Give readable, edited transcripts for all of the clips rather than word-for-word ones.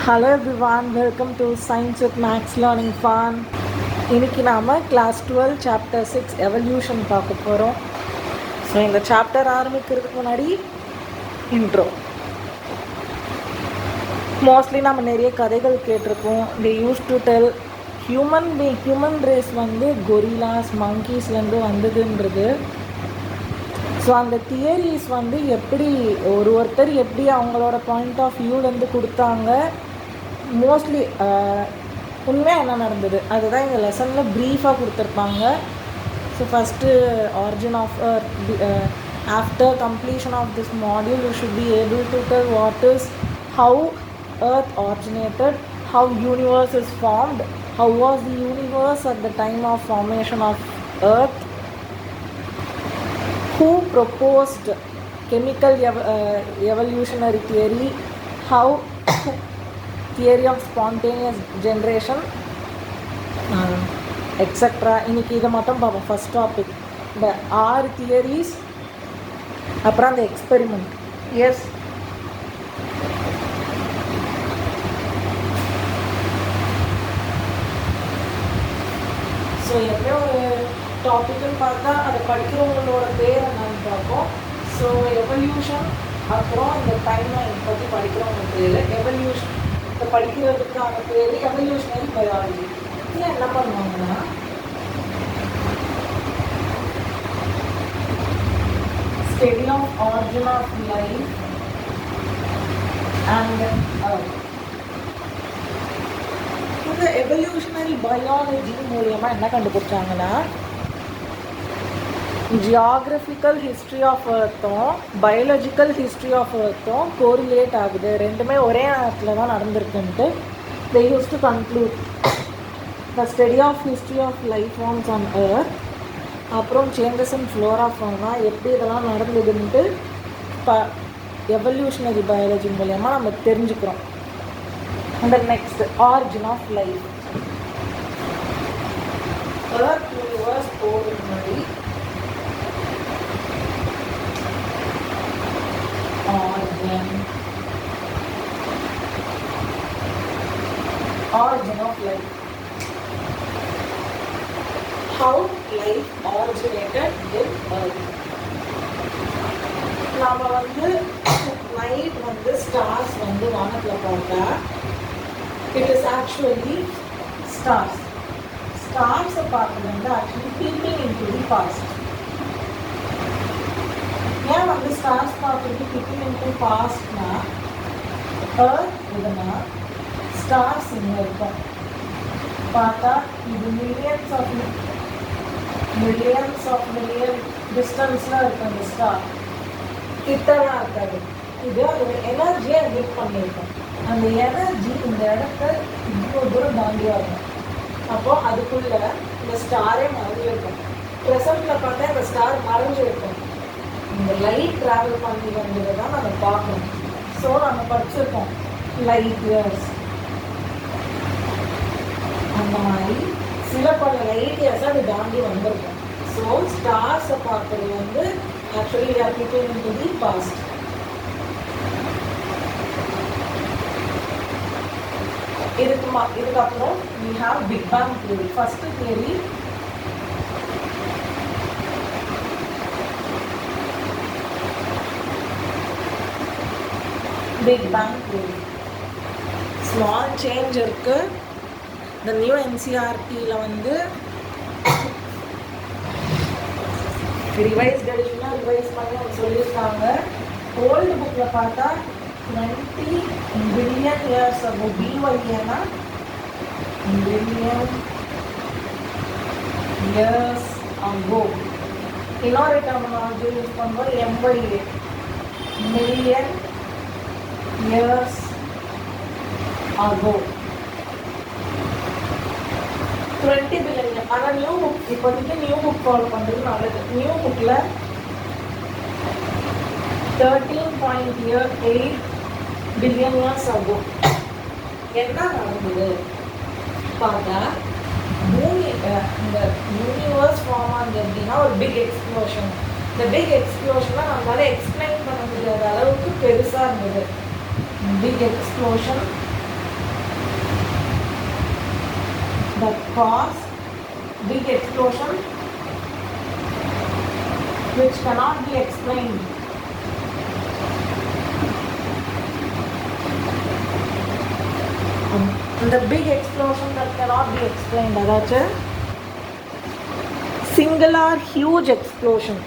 Hello everyone, welcome to Science with Max Learning Fun. இன்னைக்கு நாம class 12 chapter 6 evolution பார்க்க போகிறோம். ஸோ இந்த சாப்டர் ஆரம்பிக்கிறதுக்கு முன்னாடி இன்ட்ரோ. மோஸ்ட்லி நம்ம நிறைய கதைகள் கேட்டிருக்கோம். They use to tell human race வந்து கொரிலாஸ் மங்கீஸ்லேருந்து வந்ததுன்றது. ஸோ அந்த தியரிஸ் வந்து எப்படி ஒருத்தர் எப்படி அவங்களோட பாயிண்ட் ஆஃப் வியூலேருந்து கொடுத்தாங்க, மோஸ்ட்லி உண்மையாக என்ன நடந்தது அதுதான் இந்த லெசனில் ப்ரீஃபாக கொடுத்துருப்பாங்க. So first origin of after completion of this module you should be able to tell what is how earth originated, how universe is formed, how was the universe at the time of formation of earth, who proposed chemical evolutionary theory, how theory of spontaneous generation, etc. இன்னைக்கு இதை மட்டும் பார்ப்போம். First topic இந்த 6 theories, அப்புறம் அந்த experiment. S, so எப்படியோ ஒரு டாபிக்னு பார்த்தா அதை படிக்கிறவங்களோட பேர் என்னன்னு பார்ப்போம். ஸோ எவல்யூஷன், அப்புறம் இந்த டைம்லைன் பற்றி படிக்கிறவங்க பேர். எவல்யூஷன் இதை படிக்கிறதுக்கான பேர் எவல்யூஷனரி பயாலஜி. இதில் என்ன பண்ணுவாங்கன்னா study of origin of life and இந்த எவல்யூஷனரி பயாலஜி மூலமா என்ன கண்டுபிடிச்சாங்கன்னா ஜியாகிரபிக்கல் ஹிஸ்ட்ரி ஆஃப் எர்த்தும் பயாலஜிக்கல் ஹிஸ்ட்ரி ஆஃப் எர்த்தும் கோரிலேட் ஆகுது, ரெண்டுமே ஒரே நேரத்தில் தான் நடந்திருக்குன்ட்டு they used to conclude the study of history of life forms on earth, அப்புறம் சேஞ்சஸ் இன் ஃப்ளோரா ஃபவுனா எப்படி இதெல்லாம் நடந்ததுன்ட்டு எவல்யூஷனரி பயாலஜி மூலமா நம்ம தெரிஞ்சுக்கிறோம். And the next, origin of life. Earth universe ordinary origin of life. How life originated in Earth. நாம வந்து night வந்து stars வந்து வானத்தில் பார்த்தா it is actually stars. Stars பார்க்குறது வந்து actually peeping into the past. ஏன் வந்து ஸ்டார்ஸ் பார்க்குறது peeping into pastனா, earth இதுனா ஸ்டார்ஸ் இங்கே இருக்கும் பார்த்தா இது மில்லியன் டிஸ்டன்ஸில் இருக்கும். அந்த ஸ்டார் கிட்டலாம் இருக்காது, இது அதோட எனர்ஜியை கிஃப்ட் பண்ணியிருக்கோம். அந்த எனர்ஜி இந்த இடத்த இவ்வளோ தூரம் தாண்டியாக இருக்கும். அப்போது அதுக்குள்ளே இந்த ஸ்டாரே மறைஞ்சிருக்கும். ப்ரெசண்ட்டில் பார்த்தா இந்த ஸ்டார் மறைஞ்சிருக்கும். இந்த லைட் ட்ராவல் பண்ணி வந்ததை தான் நம்ம பார்க்கணும். ஸோ நம்ம படிச்சிருக்கோம் லைட் இயர்ஸ், அந்த மாதிரி சில பல லைட் இயர்ஸை அது தாண்டி வந்திருக்கும். ஸோ ஸ்டார்ஸை பார்க்குறது வந்து actually we are peeping into the past. இதுக்கப்புறம் we have Big Bang theory. First theory Big Bang theory. Small change இருக்கு. இந்த நியூ NCERT-ல வந்து ரிவைஸ் எடிஷனாக ரிவைஸ் பண்ணி அவங்க சொல்லியிருக்காங்க. ஓல்டு புக்கில் பார்த்தா 20 billion years ago, BYA billion years ago. இன்னொரு டெர்மினாலஜி யூஸ் பண்ணும்போது MYA million years ago 20 billion. ஆனால் நியூ புக் இப்போதைக்கு நியூ புக் ஃபாலோ பண்ணுறது நல்லது. நியூ புக்கில் 13.8 billion years ago என்ன நடந்தது பார்த்தா, பூமி இந்த யூனிவர்ஸ் ஃபார்ம் ஆனது எப்படின்னா ஒரு பிக் எக்ஸ்ப்ளோஷன். இந்த பிக் எக்ஸ்ப்ளோஷனை நம்மளால எக்ஸ்பிளைன் பண்ண முடியாத அளவுக்கு பெருசாக இருந்தது. Big explosion that cause big explosion which cannot be explained. The big explosion that cannot be explained, அதாச்சு singular huge explosion,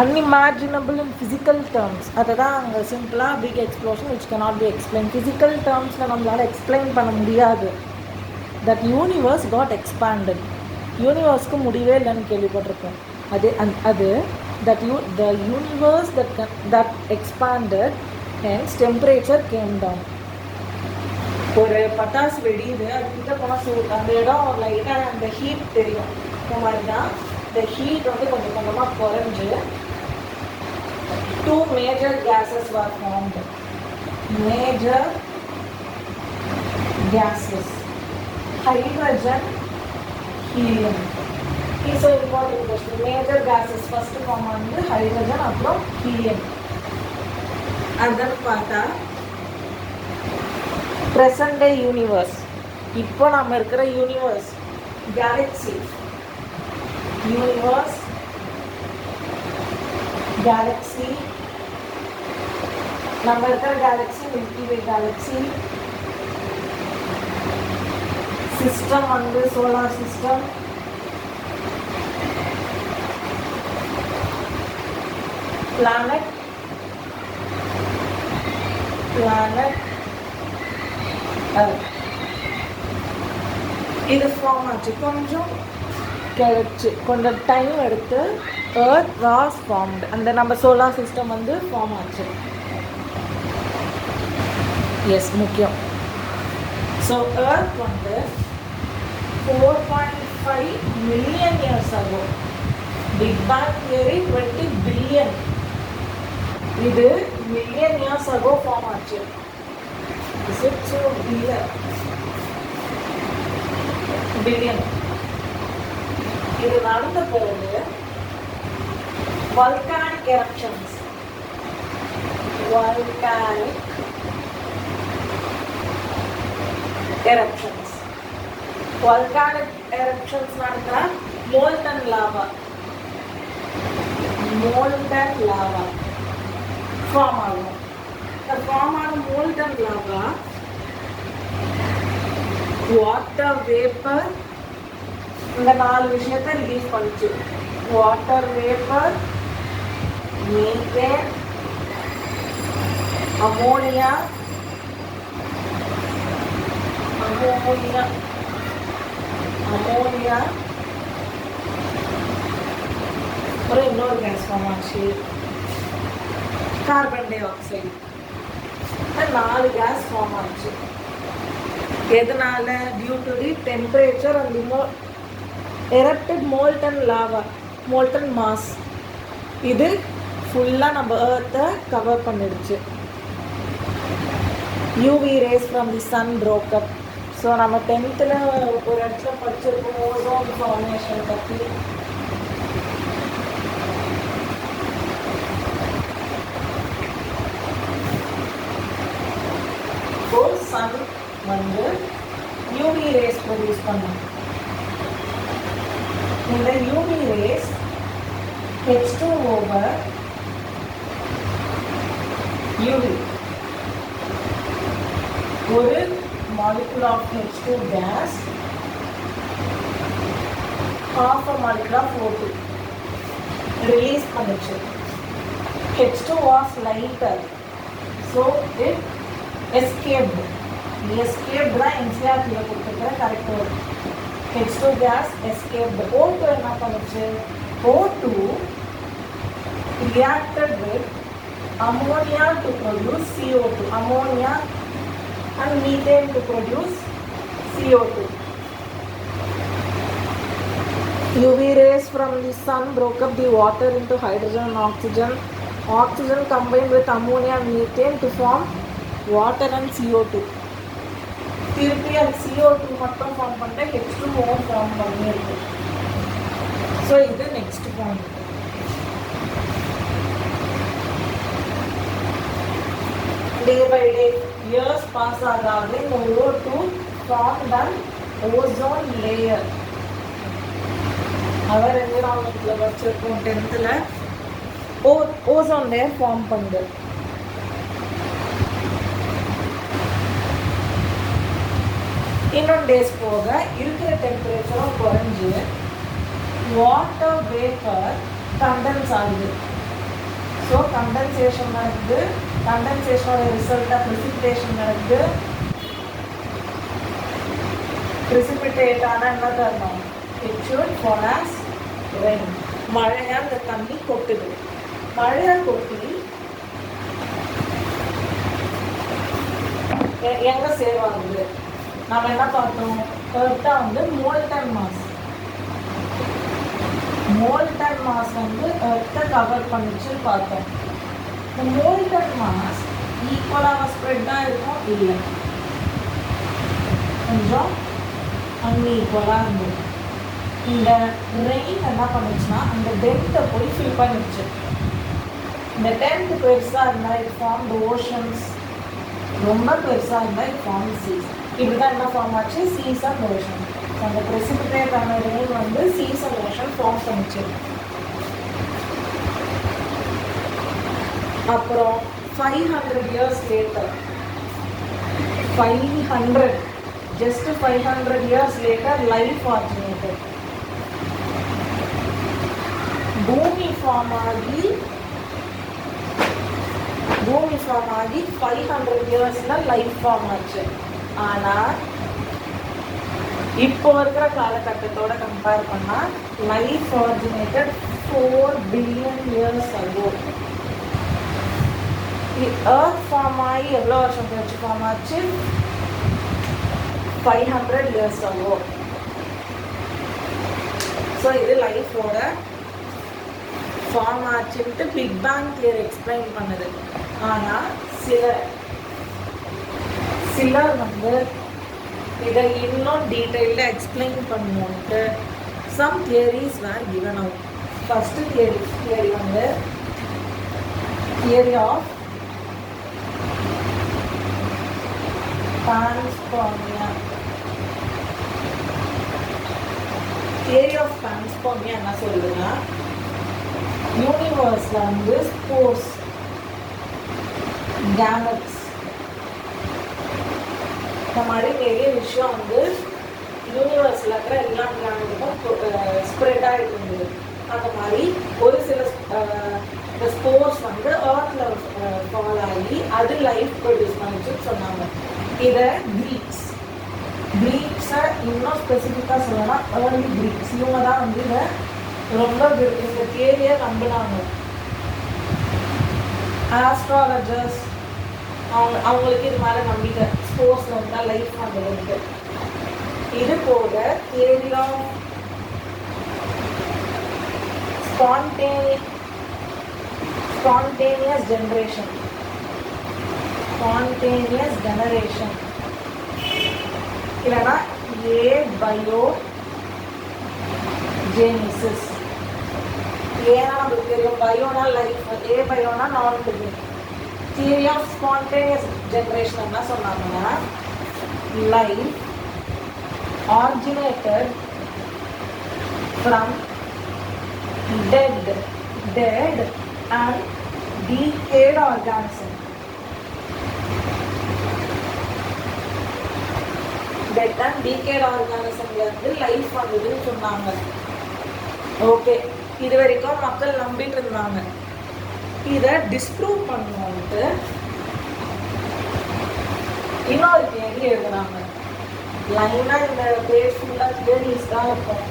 unimaginable in physical terms. அதுதான் அங்கே சிம்பிளாக big explosion which cannot be explained. physical termஸில் நம்மளால் explain பண்ண முடியாது. that universe got expanded. யூனிவர்ஸ்க்கு முடிவே இல்லைன்னு கேள்விப்பட்டிருக்கோம். அது the universe that expanded, hence temperature came down. ஒரு பட்டாசு வெடியுது, அதுக்கிட்ட போனால் அந்த இடம் லைட்டாக அந்த ஹீட் தெரியும். இந்த மாதிரி தான் இந்த ஹீட் வந்து கொஞ்சம் கொஞ்சமாக குறைஞ்சு two major gases were formed. Major gases, hydrogen, helium. These are important questions. Major gases first form வந்து hydrogen, அப்புறம் helium. and then பார்த்தா present day universe, இப்போ நம்ம இருக்கிற யூனிவர்ஸ், galaxy, universe, galaxy, நம்ம இருக்கிற galaxy Milky Way galaxy, system வந்து solar system, planet, இது ஃபார்ம் ஆச்சு. கொஞ்சம் டைம் எடுத்து earth was formed. அந்த நம்ம சோலார் சிஸ்டம் வந்து ஃபார்ம் ஆச்சு. எஸ், முக்கியம். ஸோ earth வந்து 4.5 million years ago, Big Bang theory 20 billion, இது million years ago ஃபார்ம் ஆச்சு. Is it so? Billion. இது நடந்த பிறகு volcanic eruptions, நடந்தா molten lava ஃபார்ம் ஆகும். இந்த ஃபார்ம் ஆன molten lava வாட்டர் வேப்பர், இந்த 4 விஷயத்தை ரிலீஸ் பண்ணிச்சு. வாட்டர் வேப்பர், மீத்தேன், அமோனியா, ஒரு இன்னொரு கேஸ் ஃபார்ம் ஆச்சு, carbon dioxide. 4 gas form ஆச்சு. எதனால? Due to the temperature and erupted molten lava, molten mass. இது ஃபுல்லாக நம்ம earth-ஐ கவர் பண்ணிடுச்சு. UV rays from the sun broke up. So நம்ம 10th ஒரு இடத்துல படிச்சிருக்கோம் ஓசோன் ஃபார்மேஷன் பற்றி. சன் வந்து UV rays ப்ரொடியூஸ் பண்ணும். இந்த UV rays H2 over UV, ஒரு molecule of H2 gas, half a molecule of O2 release பண்ணுச்சு. H2 was lighter, so it escaped. தான் NCERT-ல கொடுத்துருக்கிற correct word. H2 gas escaped. O2 என்ன பண்ணுச்சு? O2 reacted with ammonia to produce CO2. Ammonia and methane to produce CO2. UV rays from the sun broke up the water into hydrogen and oxygen. Oxygen combined with ammonia and methane to form water and CO2. திருப்பி அது CO2 மட்டும் form பண்ண H2O form பண்ணியிருக்கு. So இது next point. Day by day years pass ஆகாது இந்த O2 form and ozone layer அவர் என்விரான்மெண்ட்டில் வச்சுருக்கோம் 10th ஓசோன் லேயர் ஃபார்ம் பண்ணுது. இன்னொன்று டேஸ் போக இருக்கிற டெம்பரேச்சரும் குறைஞ்சி வாட்டர் வேப்பர் கண்டென்ஸ் ஆகுது. ஸோ கண்டென்சேஷன் நடக்குது. கண்டென்சேஷனோட ரிசல்ட்டாக ப்ரிசிபிடேஷன் நடக்குது. ப்ரிசிபிடேட் ஆனால் என்ன தரணும்? It should fall as rain. மழையாக அந்த தண்ணி கொட்டுது. மழையாக கொட்டி எங்கே சேவ் ஆகுது? நம்ம என்ன பார்த்தோம்? எர்த்தாக வந்து மோல்டன் மாஸ். மோல்டன் மாஸ் வந்து எர்த்தை கவர் பண்ணிச்சு பார்த்தோம். இந்த மோல்டன் மாஸ் ஈக்குவலாக ஸ்ப்ரெட்டாக இருக்கும் இல்லை, கொஞ்சம் அன்ஈக்குவலாக இருந்தது. இந்த ரெயின் என்ன பண்ணுச்சுன்னா அந்த டென்த்தை போய் ஃபில் பண்ணிடுச்சு. இந்த டென்த் பெருசாக இருந்தால் இட் ஃபார்ம் த ஓஷன்ஸ், ரொம்ப பெருசாக இருந்தால் இட் ஃபார்ம் சீஸ். இப்படி தான் என்ன ஃபார்ம் ஆச்சு? Seas and ocean. அந்த precipitate ஆன ரெயின் வந்து சீஸ் அண்ட் ஓஷன் ஃபார்ம் பண்ணிச்சு. அப்புறம் 500 years later, 500 just 500 years later life originated. பூமி ஃபார்ம் ஆகி 500 yearsல லைஃப் ஃபார்ம் ஆச்சு. ஆனால் இப்போ இருக்கிற காலகட்டத்தோட கம்பேர் பண்ணால் life originated 4 billion years ago. Earth form ஆகி எவ்வளோ வருஷம் கழிச்சு ஃபார்ம் ஆச்சு? 500 years ago. ஸோ இது லைஃபோட ஃபார்ம் ஆச்சுன்ட்டு பிக் பேங் தியரி எக்ஸ்பிளைன் பண்ணுது. ஆனால் சிலர் வந்து இதை இன்னும் டீட்டெயிலாக எக்ஸ்பிளைன் பண்ணுவோன்ட்டு some theories were given out. First theory வந்து theory of panspermia. Theory of panspermia என்ன சொல்லுதுன்னா, யூனிவர்ஸில் வந்து ஸ்போர்ஸ், கேமெட்ஸ், இந்த மாதிரி நிறைய விஷயம் வந்து யூனிவர்ஸில் இருக்கிற எல்லா பிளானட்டுக்கும் ஸ்ப்ரெட் ஆகிட்டு இருந்தது. அந்த மாதிரி ஒரு சில ஸ்போர்ஸ் வந்து ஏர்த்தில் ஃபால் ஆகி அது லைஃப் ப்ரொடியூஸ் பண்ணிச்சுன்னு சொன்னாங்க. இதை கிரீக்ஸை இன்னும் ஸ்பெசிஃபிக்காக சொல்லலாம், ஏர்லி கிரீக்ஸ். இவங்க தான் வந்து இதை ரொம்ப இந்த தியரியை நம்பினாங்க. ஆஸ்ட்ராலஜர்ஸ் அவங்களுக்கு இது மேலே நம்பிக்கை, ஸ்போர்ட்ஸில் இருந்தால் லைஃப் வந்துருக்கு. இது போக தியரி ஆஃப் ஸ்பான்டேனியஸ் ஜெனரேஷன் இல்லைன்னா பயோஜெனிசிஸ். ஏன்னா நம்மளுக்கு தெரியும், பயோனா லைஃப், பயோனா non living. Theory of spontaneous generation என்ன சொன்னாங்கன்னா, life originated from dead and decayed organism. Dead and decayed organismல இருந்து லைஃப் வந்ததுன்னு சொன்னாங்க. ஓகே, இது வரைக்கும் மக்கள் நம்பிட்டு இருந்தாங்க. இதை டிஸ்ப்ரூவ் பண்ணுவோன்ட்டு இன்னொரு தியரி எழுதுனாங்க. லைனாக இந்த பேர் ஃபுல்லாக தியரிஸ் தான் இருக்கும்.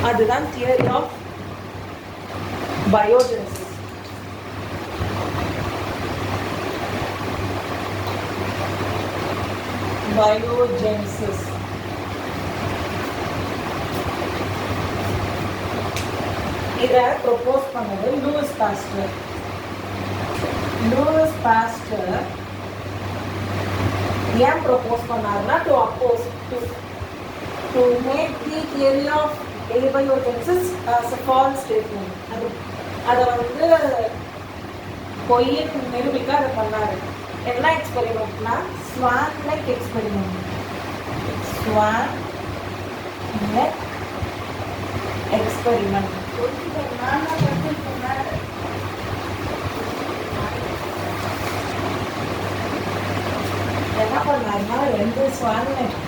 அதுதான் தியரி ஆஃப் பயோஜெனிசிஸ். இதை ப்ரொபோஸ் பண்ணது லூயிஸ் பாஸ்டர். ஏன் ப்ரொபோஸ் பண்ணாருன்னா, to make the theory of abiogenesis as a false statement. அதை வந்து பொய்ன்னு நிரூபிக்க அதை பண்ணாரு. என்ன எக்ஸ்பெரிமெண்ட்னா, swan like experiment. Swan neck experiment. என்ன பண்ணாருன்னா 2 ஸ்வான் நெக்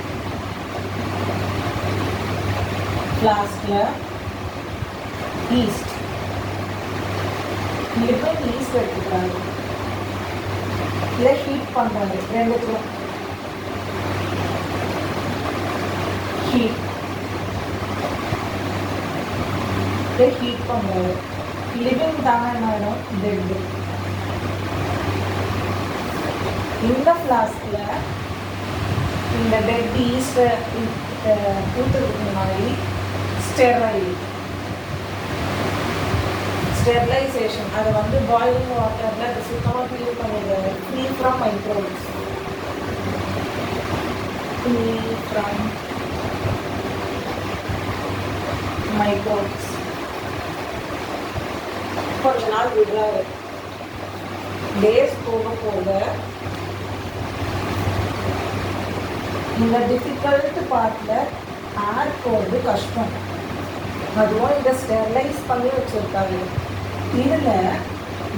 ஃப்ளாஸ்கில் ஈஸ்ட் லிக்விட் ஈஸ்ட் எடுத்துக்கிறாரு. இதை ஹீட் பண்ணுறாரு. ரெண்டுத்துக்கும் ஹீட் இதை ஹீட் பண்ணுறாரு. லிவிங் தானே என்ன ஆகிடும், டெட்டு. இந்த ஃப்ளாஸ்கில் இந்த டெட் ஈஸ்ட்டை ஊற்றுறதுக்கு முன்னாடி ஸ்டெர்லைசேஷன் அதை வந்து பாயிலிங் வாட்டரில் அதை சுத்தமாக க்ளீன் பண்ணிடுறாரு. Free from microbes. கொஞ்ச நாள் விடுறாரு. டேஸ் போக போக இந்த டிஃபிகல்ட் பார்ட்டில் ஏர் போகிறது கஷ்டம். அதுவும் இதை ஸ்டெர்லைஸ் பண்ணி வச்சுருக்காரு. இதில்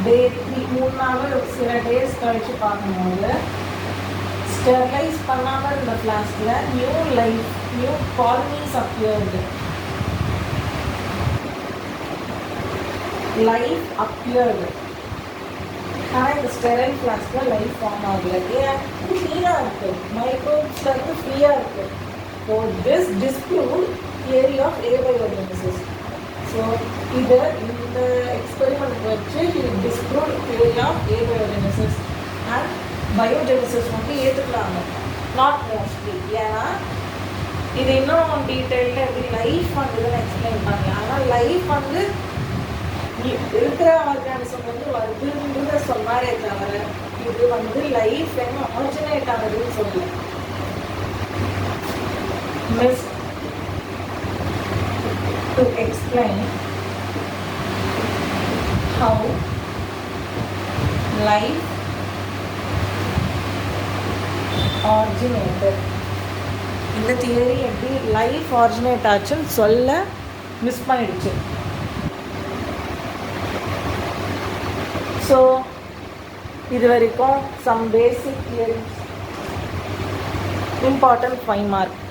டே 3 நாள் சில டேஸ் கழித்து பார்க்கும்போது ஸ்டெர்லைஸ் பண்ணாமல் இருந்த ஃப்ளாஸ்கில் new colonies appeared. Life appeared. ஆனால் இந்த ஸ்டெரைல் ஃப்ளாஸ்கில் லைஃப் ஃபார்ம் ஆகலை. ஏன்? க்ளீனாக இருக்குது, மைக்ரோப்ஸ்லேருந்து ஃப்ரீயாக இருக்குது. So this disprove theory of abiogenesis. So இதை இந்த எக்ஸ்பெரிமெண்ட் வச்சு disprove theory of abiogenesis and biogenesis வந்து ஏற்றுக்கிறாங்க. Not mostly. ஏன்னா இது இன்னும் டீட்டெயில்டாக எப்படி லைஃப் வந்ததுன்னு எக்ஸ்பிளைன் பண்ணலாம். ஆனால் லைஃப் வந்து இருக்கிற ஆர்கானிசம் வந்து வருதுன்றத சொன்னாரே தவிர இது வந்து லைஃப் என்ன ஆரிஜினேட் ஆகுதுன்னு சொல்லல. Miss to explain how life originated. இந்த தியரி எப்படி லைஃப் ஆரிஜினேட் ஆச்சுன்னு சொல்ல மிஸ் பண்ணிடுச்சு. ஸோ இது வரைக்கும் some basic theories. Important 5 mark.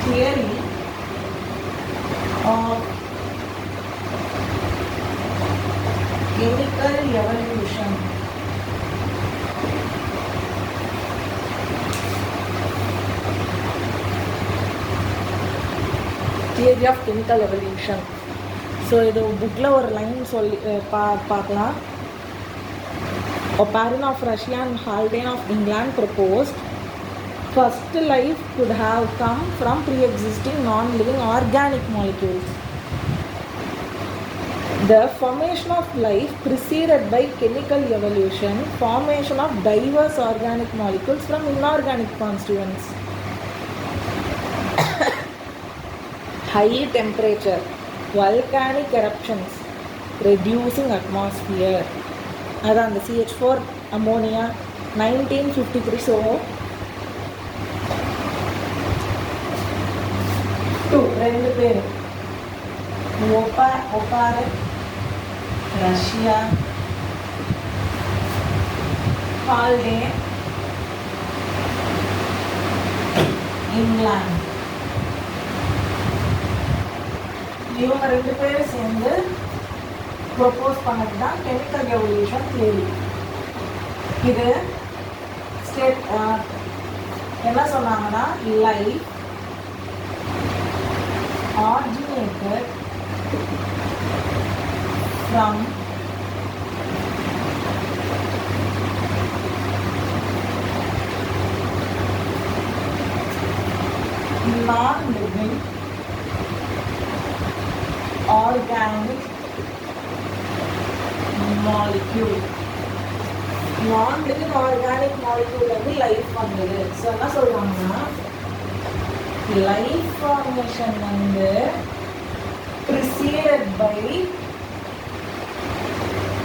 Theory of chemical evolution. Theory of chemical evolution. ஸோ இது புக்கில் ஒரு லைன் சொல்லி பார்க்கலாம். Oparin of Russia and Haldane of England proposed first life could have come from pre-existing non-living organic molecules. The formation of life preceded by chemical evolution, formation of diverse organic molecules from inorganic constituents. High temperature, volcanic eruptions, reducing atmosphere. அதான் அந்த CH4 ammonia 1953. So 2 பேர் ஒப்பாரின் Russia, Haldane England. இவங்க 2 பேரும் சேர்ந்து propose பண்ணது தான் chemical evolution theory. இது state என்ன சொன்னாங்கன்னா life originated from non-living organic molecule. Non-living organic molecule வந்து லைஃப் வந்தது. ஸோ என்ன சொல்றாங்கன்னா லைஃப் ஃபார்மேஷன் வந்து preceded by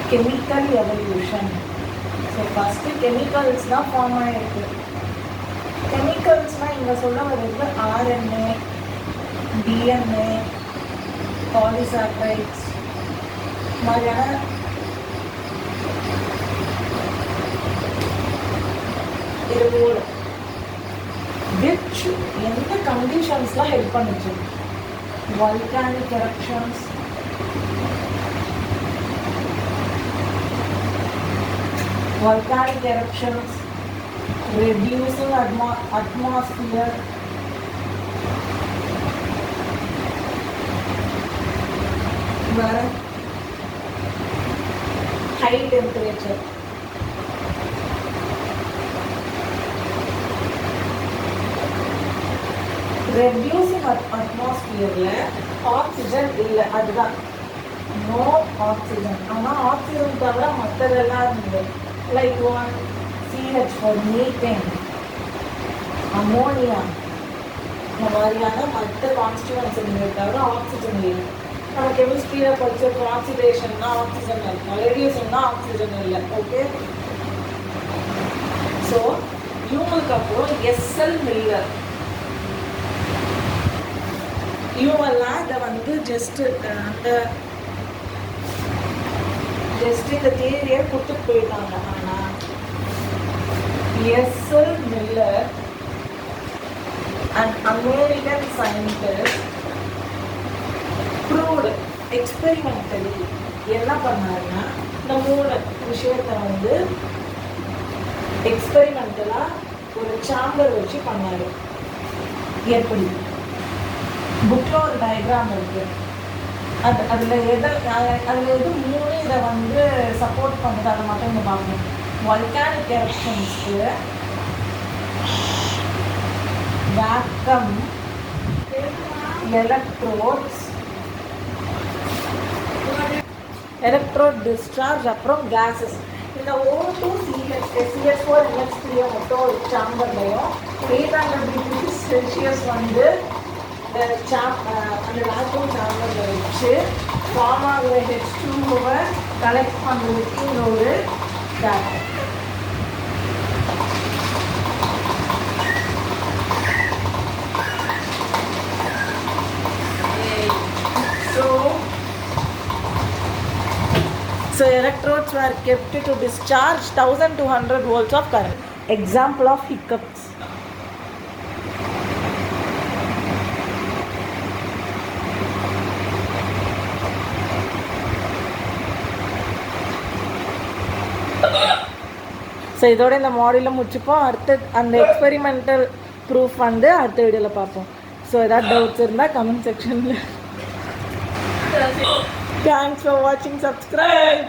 chemical evolution. So first chemicals தான் ஃபார்ம் ஆகிருக்கு. கெமிக்கல்ஸ்னால் இங்கே சொல்ல வர்றது ஆர்என்ஏ, டிஎன்ஏ, பாலிசாக்கரைட்ஸ் மாதிரியான இருபோடு விச் எந்த கண்டிஷன்ஸ்லாம் ஹெல்ப் பண்ணுச்சு? volcanic eruptions, reducing atmosphere, high temperature, reducing atmosphere oxygen இல்லை, அதுதான் நோ ஆக்சிஜன். ஆனால் ஆக்சிஜன் தவிர மற்றதெல்லாம் இருந்தது. Like one CH4, methane, ammonia இந்த மாதிரியான மற்ற கான்ஸ்டியூவன்ஸ் இருந்தது தவிர ஆக்சிஜன் இல்லை. நம்ம கெமிஸ்ட்ரியில் படிச்சிருக்கோம் ஆக்சிடேஷன்னா ஆக்சிஜன் இருக்கும், ரெடியூஷன்னா ஆக்சிஜன் இல்லை. ஓகே, ஸோ இவங்களுக்கு அப்புறம் எஸ்எல் மில்லர் இவங்கெல்லாம் இதை வந்து ஜஸ்ட் இந்த தியரியை கொடுத்துட்டு போயிட்டாங்க. ஆனால் SL Miller and American scientist proved experimentally என்ன பண்ணாருன்னா இந்த 3 விஷயத்தை வந்து எக்ஸ்பெரிமெண்டலாக ஒரு சாம்பர் வச்சு பண்ணாரு. எப்படி? புக்கில் ஒரு டயக்ராம் இருக்குது. அதில் எது 3 இதை வந்து சப்போர்ட் பண்ணுது, அதை மட்டும் இங்கே பார்க்கணும். volcanic eruptionsக்கு vacuum, எலக்ட்ரோட் டிஸ்சார்ஜ், அப்புறம் கேஸஸ். இந்த O2 CH4 NH3 மட்டும் ஒரு சாம்பர்லையும் 800°C வந்து அந்த வேக்யூம் சாம்பரில் வச்சு ஃபார்ம் ஆகிற H2ஓவை கலெக்ட் பண்ணுறதுக்கு இன்னொரு gap. So electrodes were kept to discharge 1200 volts of current. Example of hiccups. So இதோட இந்த மாடியூலில் முடிச்சுப்போம். அடுத்து அந்த எக்ஸ்பெரிமெண்டல் ப்ரூஃப் வந்து அடுத்த வீடியோவில் பார்ப்போம். ஸோ ஏதாவது டவுட்ஸ் இருந்தால் கமெண்ட் செக்ஷனில். தேங்க்ஸ் ஃபார் வாட்சிங். சப்ஸ்கிரைப்.